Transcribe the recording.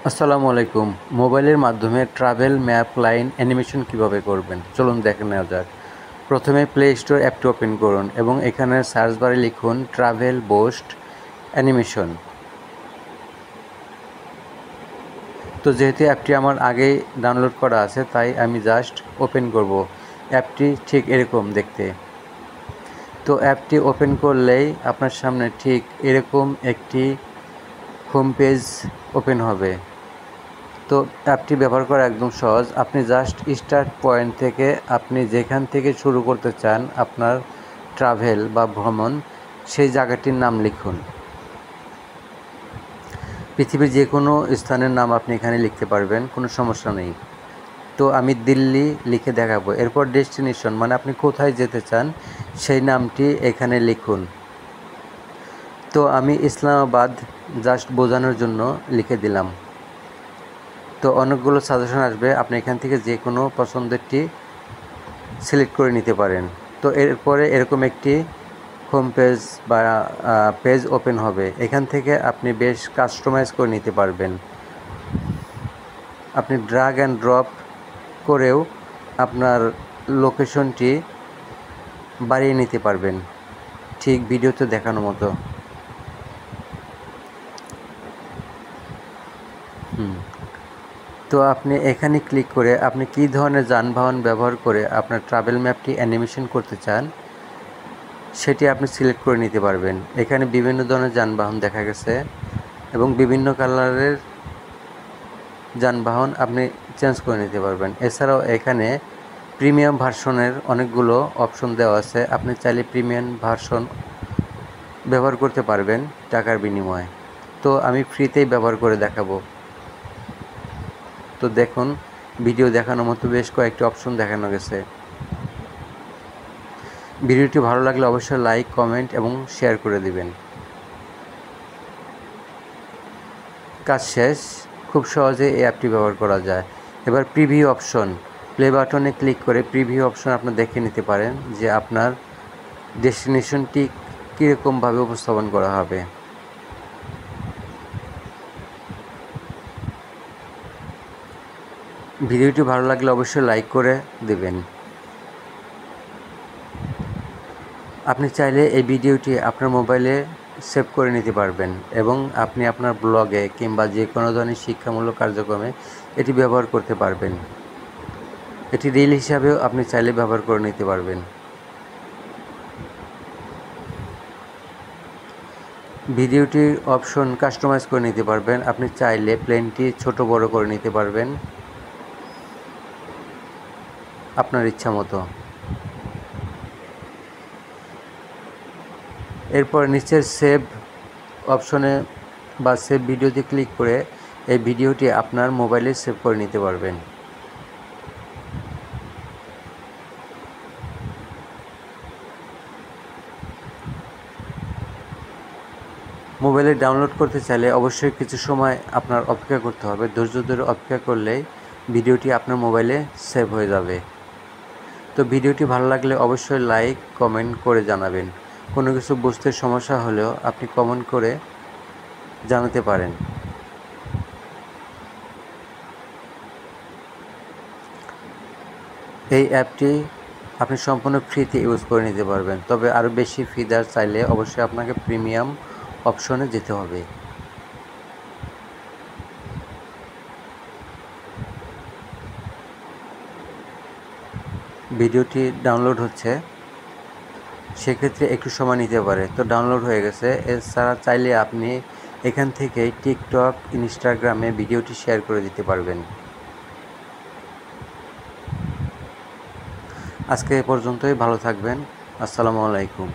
আসসালামু আলাইকুম। মোবাইলের মাধ্যমে ট্রাভেল ম্যাপ লাইন অ্যানিমেশন কিভাবে করবেন চলুন দেখে নেওয়া যাক। প্রথমে প্লে স্টোর অ্যাপটি ওপেন করুন এবং এখানে সার্চ বারে লিখুন ট্রাভেল বোস্ট অ্যানিমেশন। তো যেহেতু অ্যাপটি আমার আগেই ডাউনলোড করা আছে তাই আমি জাস্ট ওপেন করব। অ্যাপটি ঠিক এরকম দেখতে। তো অ্যাপটি ওপেন করলেই আপনার সামনে ঠিক এরকম একটি হোম পেজ ওপেন হবে। তো অ্যাপটি ব্যবহার করা একদম সহজ। আপনি জাস্ট স্টার্ট পয়েন্ট থেকে আপনি যেখান থেকে শুরু করতে চান আপনার ট্রাভেল বা ভ্রমণ, সেই জায়গাটির নাম লিখুন। পৃথিবীর যে কোনো স্থানের নাম আপনি এখানে লিখতে পারবেন, কোনো সমস্যা নেই। তো আমি দিল্লি লিখে দেখাবো। এরপর ডেস্টিনেশন মানে আপনি কোথায় যেতে চান সেই নামটি এখানে লিখুন। তো আমি ইসলামাবাদ জাস্ট বোঝানোর জন্য লিখে দিলাম। তো অনেকগুলো সাজেশন আসবে, আপনি এখান থেকে যে কোনো পছন্দেরটি সিলেক্ট করে নিতে পারেন। তো এরপরে এরকম একটি হোম পেজ বা পেজ ওপেন হবে। এখান থেকে আপনি বেশ কাস্টমাইজ করে নিতে পারবেন। আপনি ড্র্যাগ অ্যান্ড ড্রপ করেও আপনার লোকেশনটি বাড়িয়ে নিতে পারবেন, ঠিক ভিডিওতে দেখানো মতো। তো আপনি এখানে ক্লিক করে আপনি কী ধরনের যানবাহন ব্যবহার করে আপনার ট্রাভেল ম্যাপটি অ্যানিমেশন করতে চান সেটি আপনি সিলেক্ট করে নিতে পারবেন। এখানে বিভিন্ন ধরনের যানবাহন দেখা গেছে এবং বিভিন্ন কালারের যানবাহন আপনি চেঞ্জ করে নিতে পারবেন। এছাড়াও এখানে প্রিমিয়াম ভার্সনের অনেকগুলো অপশন দেওয়া আছে। আপনি চাইলে প্রিমিয়াম ভার্সন ব্যবহার করতে পারবেন টাকার বিনিময়ে। তো আমি ফ্রিতেই ব্যবহার করে দেখাবো। তো দেখুন, ভিডিও দেখানোর মতো বেশ কয়েকটি অপশন দেখানো গেছে। ভিডিওটি ভালো লাগলে অবশ্যই লাইক, কমেন্ট এবং শেয়ার করে দিবেন। কাজ শেষ। খুব সহজে এই অ্যাপটি ব্যবহার করা যায়। এবার প্রিভিউ অপশন, প্লে বাটনে ক্লিক করে প্রিভিউ অপশন আপনি দেখে নিতে পারেন যে আপনার ডেস্টিনেশনটি কীরকমভাবে উপস্থাপন করা হবে। ভিডিওটি ভালো লাগলে অবশ্যই লাইক করে দেবেন। আপনি চাইলে এই ভিডিওটি আপনার মোবাইলে সেভ করে নিতে পারবেন এবং আপনি আপনার ব্লগে কিংবা যে কোনো ধরনের শিক্ষামূলক কার্যক্রমে এটি ব্যবহার করতে পারবেন। এটি রিল হিসাবেও আপনি চাইলে ব্যবহার করে নিতে পারবেন। ভিডিওটির অপশন কাস্টমাইজ করে নিতে পারবেন। আপনি চাইলে প্লেনটি ছোট বড় করে নিতে পারবেন আপনার ইচ্ছা মতো। এরপর নিচের সেভ অপশনে বা সেভ ভিডিওতে ক্লিক করে এই ভিডিওটি আপনার মোবাইলে সেভ করে নিতে পারবেন। মোবাইলে ডাউনলোড করতে চাইলে অবশ্যই কিছু সময় আপনার অপেক্ষা করতে হবে। ধৈর্য ধরে অপেক্ষা করলেই ভিডিওটি আপনার মোবাইলে সেভ হয়ে যাবে। তো ভিডিওটি ভালো লাগলে অবশ্যই লাইক, কমেন্ট করে জানাবেন। কোনো কিছু বুঝতে সমস্যা হলেও আপনি কমেন্ট করে জানাতে পারেন। এই অ্যাপটি আপনি সম্পূর্ণ ফ্রিতে ইউজ করে নিতে পারবেন। তবে আরও বেশি ফিচার চাইলে অবশ্যই আপনাকে প্রিমিয়াম অপশনে যেতে হবে। ভিডিওটি ডাউনলোড হচ্ছে, সেক্ষেত্রে একটু সময় নিতে পারে। তো ডাউনলোড হয়ে গেছে। এছাড়া চাইলে আপনি এখান থেকে টিকটক, ইনস্টাগ্রামে ভিডিওটি শেয়ার করে দিতে পারবেন। আজকে এ পর্যন্তই। ভালো থাকবেন। আসসালামু আলাইকুম।